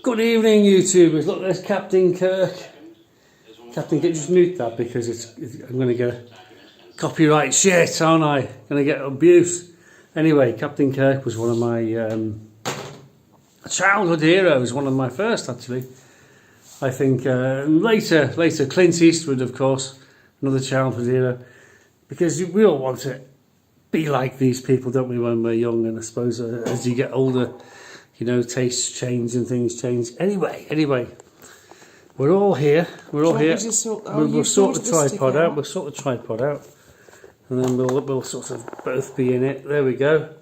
Good evening, YouTubers. Look, there's Captain Kirk. Captain Kirk, just mute that because I'm going to get a copyright shit, aren't I? Going to get abuse. Anyway, Captain Kirk was one of my childhood heroes, one of my first actually. I think later Clint Eastwood, of course, another childhood hero, because we all want to be like these people, don't we, when we're young? And I suppose as you get older, you know, tastes change and things change. Anyway, we're all here. We're all here. We'll sort the tripod out. We'll sort the tripod out, and then we'll sort of both be in it. There we go.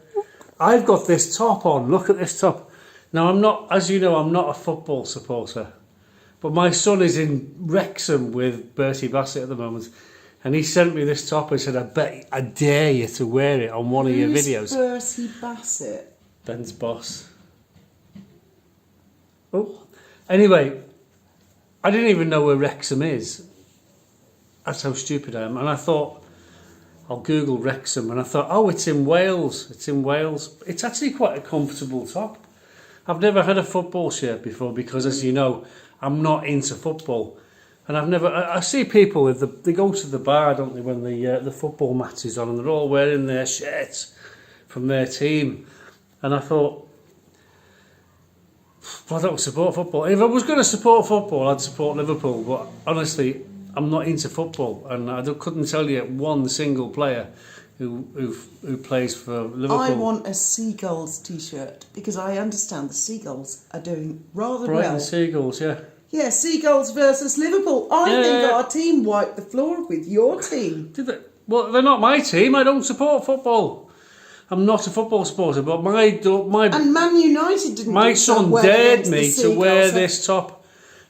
I've got this top on. Look at this top. Now I'm not, as you know, I'm not a football supporter, but my son is in Wrexham with Bertie Bassett at the moment, and he sent me this top and said, I dare you to wear it on one of your videos. Bertie Bassett? Ben's boss. Oh, anyway, I didn't even know where Wrexham is. That's how stupid I am. And I thought, I'll Google Wrexham, and I thought, oh, it's in Wales. It's in Wales. It's actually quite a comfortable top. I've never had a football shirt before because, as you know, I'm not into football. And I see people, they go to the bar, don't they, when the football match is on, and they're all wearing their shirts from their team. And I thought, well, I don't support football. If I was going to support football, I'd support Liverpool. But honestly, I'm not into football, and I couldn't tell you one single player who plays for Liverpool. I want a Seagulls t-shirt because I understand the Seagulls are doing rather Brighton well. Seagulls, yeah. Yeah, Seagulls versus Liverpool. I think our team wiped the floor with your team. Did they? Well, they're not my team. I don't support football. I'm not a football supporter, but my and Man United didn't. My son well dared me to wear so. this top.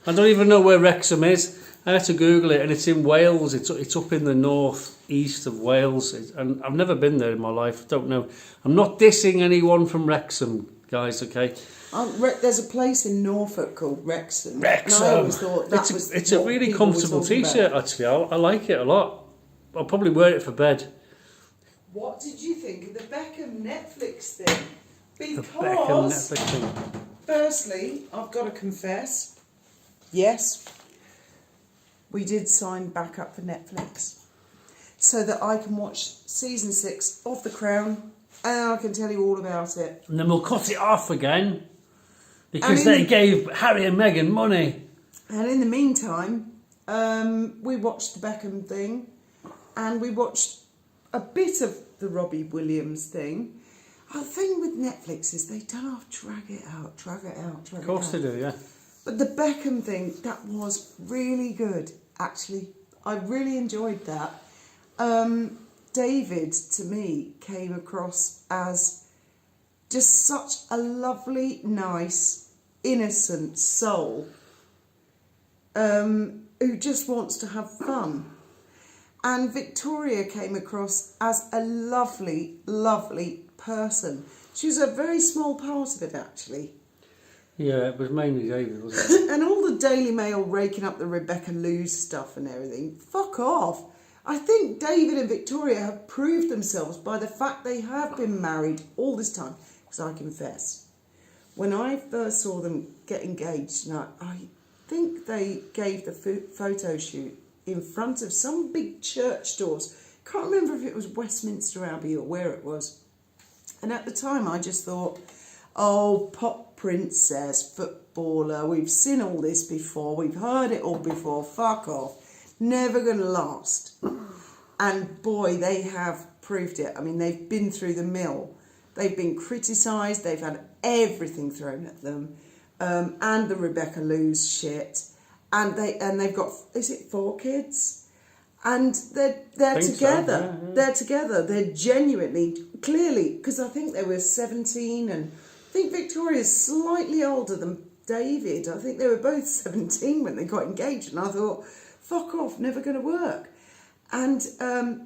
I don't even know where Wrexham is. I had to Google it, and it's in Wales. It's up in the north east of Wales, and I've never been there in my life. Don't know. I'm not dissing anyone from Wrexham, guys. Okay. There's a place in Norfolk called Wrexham. Wrexham. And I always thought that it's a really comfortable t-shirt. Actually, I like it a lot. I'll probably wear it for bed. What did you think of the Beckham Netflix thing? Because, the Beckham Netflix thing. Firstly, I've got to confess, yes, we did sign back up for Netflix so that I can watch season 6 of The Crown and I can tell you all about it. And then we'll cut it off again because they gave Harry and Meghan money. And in the meantime, we watched the Beckham thing and we watched a bit of the Robbie Williams thing. The thing with Netflix is they don't have to drag it out. Of course they do, yeah. But the Beckham thing, that was really good, actually. I really enjoyed that. David, to me, came across as just such a lovely, nice, innocent soul who just wants to have fun. And Victoria came across as a lovely, lovely person. She was a very small part of it, actually. Yeah, it was mainly David, wasn't it? And all the Daily Mail raking up the Rebecca Lewis stuff and everything. Fuck off. I think David and Victoria have proved themselves by the fact they have been married all this time. Because I confess, when I first saw them get engaged, and I think they gave the photo shoot in front of some big church doors. Can't remember if it was Westminster Abbey or where it was. And at the time I just thought, oh, pop princess, footballer, we've seen all this before, we've heard it all before, fuck off. Never going to last. And boy, they have proved it. I mean, they've been through the mill. They've been criticised, they've had everything thrown at them. And the Rebecca Lewis shit. And they've got, is it 4 kids? And they're together. So, yeah. They're together. They're genuinely, clearly, because I think they were 17, and I think Victoria's slightly older than David. I think they were both 17 when they got engaged, and I thought, fuck off, never going to work. And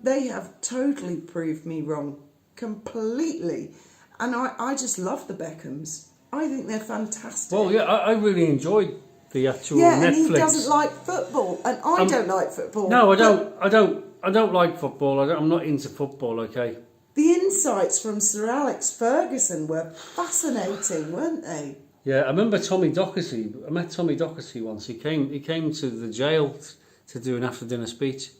they have totally proved me wrong, completely. And I just love the Beckhams. I think they're fantastic. Well, yeah, I really enjoyed the actual Netflix. Yeah, and he doesn't like football, and I don't like football. No, I don't like football. I'm not into football. Okay. The insights from Sir Alex Ferguson were fascinating, weren't they? Yeah, I remember Tommy Docherty. I met Tommy Docherty once. He came to the jail to do an after dinner speech,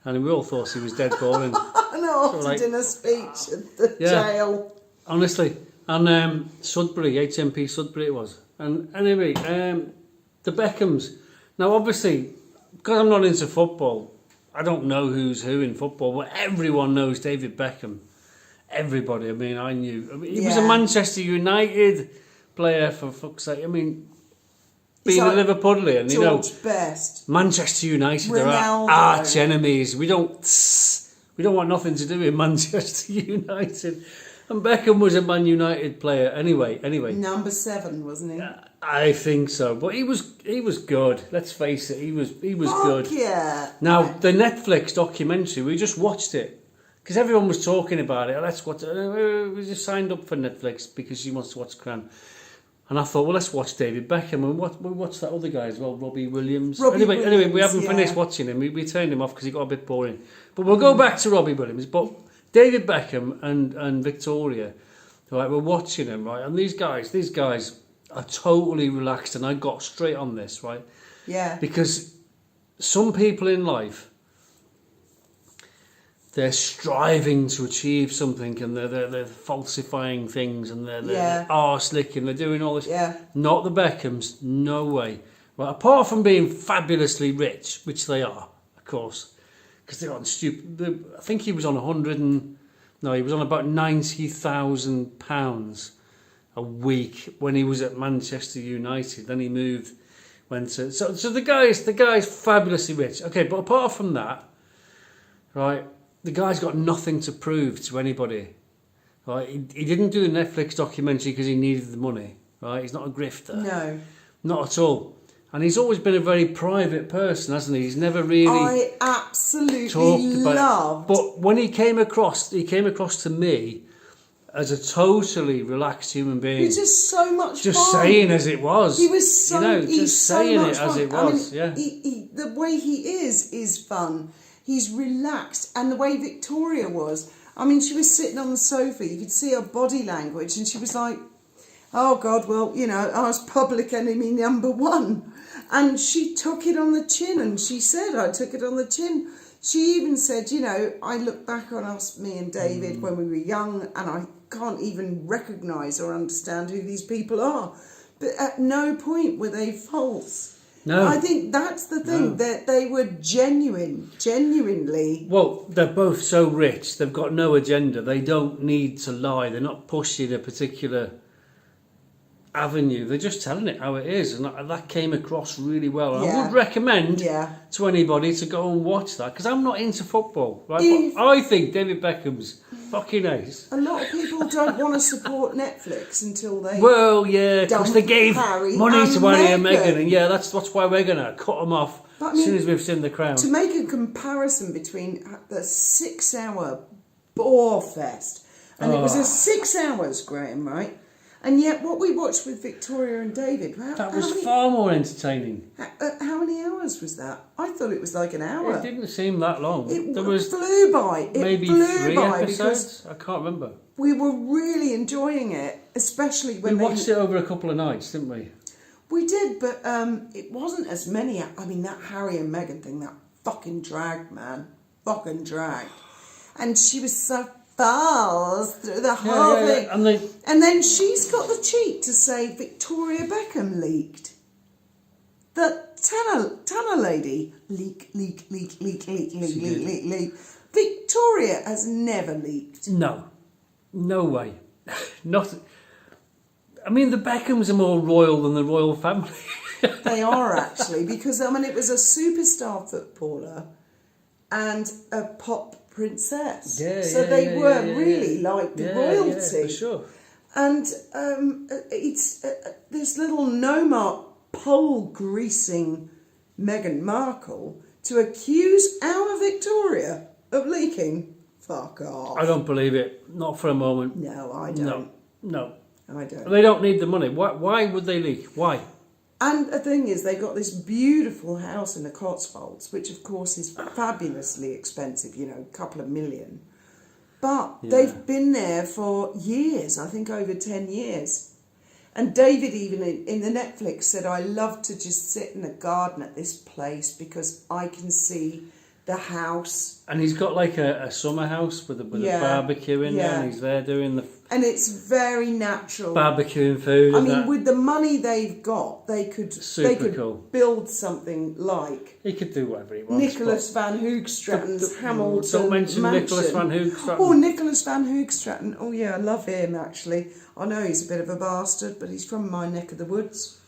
and we all thought he was dead boring. An after dinner speech at the jail. Honestly, and Sudbury, HMP Sudbury it was. And anyway, the Beckhams. Now, obviously, because I'm not into football, I don't know who's who in football, but everyone knows David Beckham. Everybody. I mean, I knew. I mean, he was a Manchester United player, for fuck's sake. I mean, being a Liverpudlian, you know, Best. Manchester United Ronaldo. are our arch enemies. We don't want nothing to do with Manchester United. And Beckham was a Man United player anyway. Number 7, wasn't he? I think so, but he was good. Let's face it, he was good. Yeah. Now the Netflix documentary, we just watched it because everyone was talking about it. Let's watch. We just signed up for Netflix because she wants to watch Crown, and I thought, well, let's watch David Beckham and we watched that other guy as well, Robbie Williams. Anyway, we haven't finished watching him. We turned him off because he got a bit boring. But we'll go back to Robbie Williams. But David Beckham and Victoria, right? We're watching them, right? And these guys are totally relaxed, and I got straight on this, right? Yeah. Because some people in life, they're striving to achieve something, and they're falsifying things, and they're arse licking, they're doing all this. Yeah. Not the Beckhams, no way. Right? Apart from being fabulously rich, which they are, of course, because they're on stupid. I think he was on he was on about £90,000 a week when he was at Manchester United. Then he went to so the guy's fabulously rich. Okay, but apart from that, right, the guy's got nothing to prove to anybody. Right, he didn't do the Netflix documentary because he needed the money. Right, he's not a grifter. No, not at all. And he's always been a very private person, hasn't he? He's never really I absolutely talked about loved. But when he came across to me as a totally relaxed human being. He was just so much just fun. saying as it was. He was so, just saying so much it as fun. it was. I mean, the way he is fun. He's relaxed, and the way Victoria was. I mean, she was sitting on the sofa. You could see her body language, and she was like, "Oh God, well, you know, I was public enemy number 1." And she took it on the chin, and she said, "I took it on the chin." She even said, "You know, I look back on us, me and David, when we were young, and I can't even recognise or understand who these people are. But at no point were they false." No. I think that's the thing, that they were genuinely. Well, they're both so rich, they've got no agenda. They don't need to lie. They're not pushing a particular avenue. They're just telling it how it is, and that came across really well. And I would recommend to anybody to go and watch that, because I'm not into football, right? But I think David Beckham's fucking ace. A lot of people don't want to support Netflix until they because they gave money to Harry and Meghan, and that's why we're gonna cut them off as soon as we've seen The Crown. To make a comparison between the 6-hour bore fest, and it was a 6 hours, Graham, right? And yet, what we watched with Victoria and David... That was far more entertaining. How many hours was that? I thought it was like an hour. It didn't seem that long. It flew by. Maybe 3 episodes? I can't remember. We were really enjoying it, especially when we watched it over a couple of nights, didn't we? We did, but it wasn't as many... I mean, that Harry and Meghan thing, that fucking dragged, man. Fucking dragged. And she was so... falls through the whole thing. And then she's got the cheek to say Victoria Beckham leaked. The Tanner lady leak. Victoria has never leaked. No way. Not. I mean, the Beckhams are more royal than the royal family. They are actually, because I mean, it was a superstar footballer and a pop princess, so they were really like the royalty. Yeah, for sure. And it's this little no-mark pole greasing Meghan Markle to accuse our Victoria of leaking. Fuck off. I don't believe it. Not for a moment. No, I don't. No. I don't. They don't need the money. Why would they leak? Why? And the thing is, they've got this beautiful house in the Cotswolds, which of course is fabulously expensive, you know, a couple of million. But they've been there for years, I think over 10 years. And David, even in the Netflix, said, I love to just sit in the garden at this place because I can see the house. And he's got like a summer house with a barbecue in there, and he's there doing the... And it's very natural. Barbecuing food. I mean, with the money they've got, they could cool. build something like... He could do whatever he wants. Nicholas van Hoogstraten's Hamilton Don't mention mansion. Nicholas van Hoogstraten. Oh, Nicholas van Hoogstraten. Oh, yeah, I love him, actually. I know he's a bit of a bastard, but he's from my neck of the woods.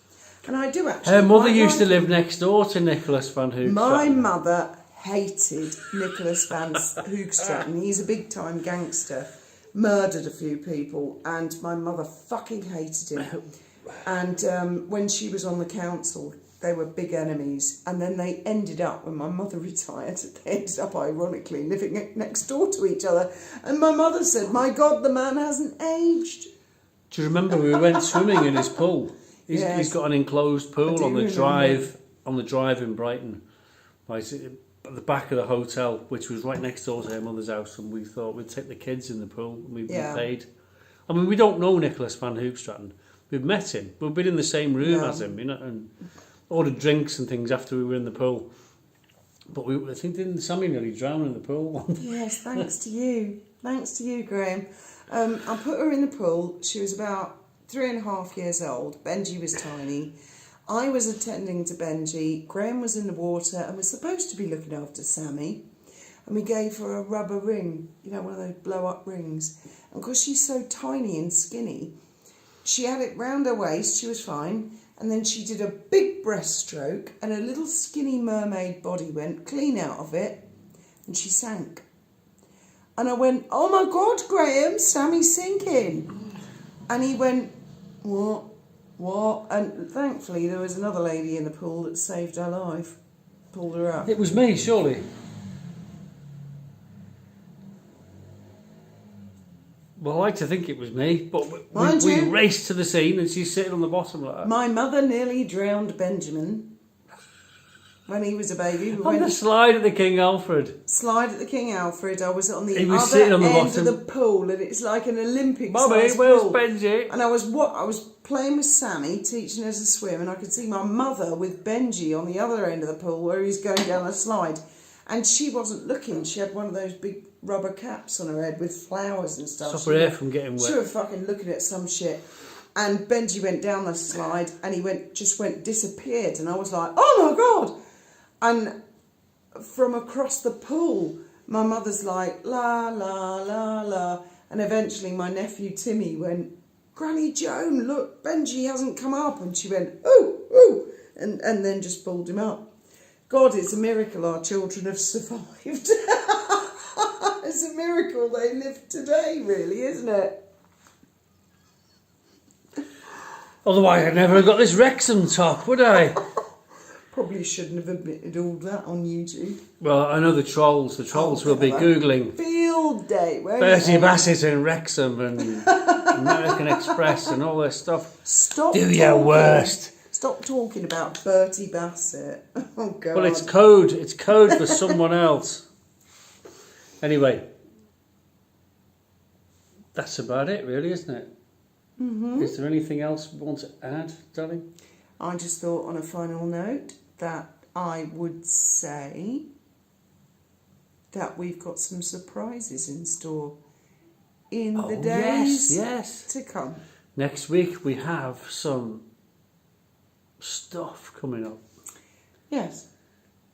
And I do actually... Her mother used to live next door to Nicholas van Hoogstraten. My mother hated Nicholas van Hoogstraten. He's a big-time gangster. Murdered a few people, and my mother fucking hated him. And when she was on the council, they were big enemies. And then they ended up, when my mother retired, they ended up ironically living next door to each other. And my mother said, "My God, the man hasn't aged." Do you remember we went swimming in his pool? He's got an enclosed pool on the drive in Brighton, right at the back of the hotel, which was right next door to her mother's house, and we thought we'd take the kids in the pool, and we paid. I mean, we don't know Nicholas van Hoogstraten. We've met him. We've been in the same room as him, and ordered drinks and things after we were in the pool. But I think didn't Sammy nearly drown in the pool? Yes, thanks to you. Thanks to you, Graham. I put her in the pool. She was about 3.5 years old. Benji was tiny. I was attending to Benji. Graham was in the water and was supposed to be looking after Sammy. And we gave her a rubber ring, one of those blow-up rings. And because she's so tiny and skinny, she had it round her waist. She was fine. And then she did a big breaststroke and her little skinny mermaid body went clean out of it and she sank. And I went, "Oh my God, Graham, Sammy's sinking." And he went, "What? What?" And thankfully there was another lady in the pool that saved her life, pulled her up. It was me, surely. Well, I like to think it was me, but we raced to the scene and she's sitting on the bottom like that. My mother nearly drowned Benjamin when he was a baby. On the slide at the King Alfred. Slide at the King Alfred. I was on the He was other sitting on the end bottom. of the pool, and it's like an Olympic Mummy, sized where's pool. Benji? And I was playing with Sammy, teaching her to swim, and I could see my mother with Benji on the other end of the pool where he's going down a slide. And she wasn't looking. She had one of those big rubber caps on her head with flowers and stuff. Stop her hair from getting wet. She was fucking looking at some shit. And Benji went down the slide and he just disappeared. And I was like, "Oh my God." And from across the pool, my mother's like, "La, la, la, la." And eventually my nephew Timmy went, "Granny Joan, look, Benji hasn't come up." And she went, "Oh, oh," and then just pulled him up. God, it's a miracle our children have survived. It's a miracle they live today, really, isn't it? Otherwise I'd never have got this Wrexham top, would I? Probably shouldn't have admitted all that on YouTube. Well, I know the trolls. The trolls will be Googling Field day. Bertie Bassett and Wrexham and American Express and all this stuff. Stop. Do your worst. Stop talking about Bertie Bassett. Oh, God. Well, it's code. It's code for someone else. Anyway, that's about it, really, isn't it? Mm-hmm. Is there anything else we want to add, darling? I just thought, on a final note, that I would say that we've got some surprises in store in the days to come. Next week we have some stuff coming up. Yes.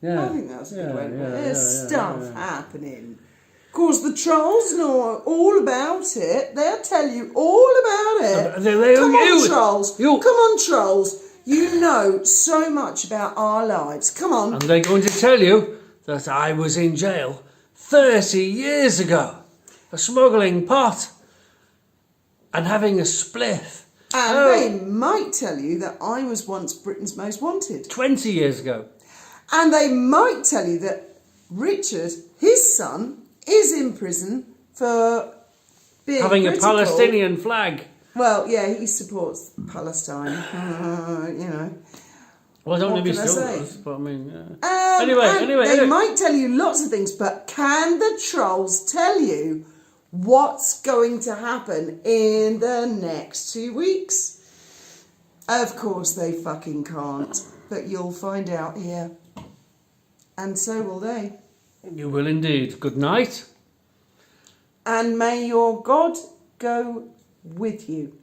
Yeah. I think that's a good way. There's stuff happening. Of course, the trolls know all about it. They'll tell you all about it. Come on, trolls. Come on, trolls. You know so much about our lives. Come on. And they're going to tell you that I was in jail 30 years ago for smuggling pot and having a spliff. And they might tell you that I was once Britain's most wanted. 20 years ago. And they might tell you that Richard, his son, is in prison for being having critical. A Palestinian flag. Well, yeah, he supports Palestine, you know. Well, I don't know if he still say? does, but I mean... Anyway. They might tell you lots of things, but can the trolls tell you what's going to happen in the next 2 weeks? Of course they fucking can't. But you'll find out here. And so will they. You will indeed. Good night. And may your God go with you.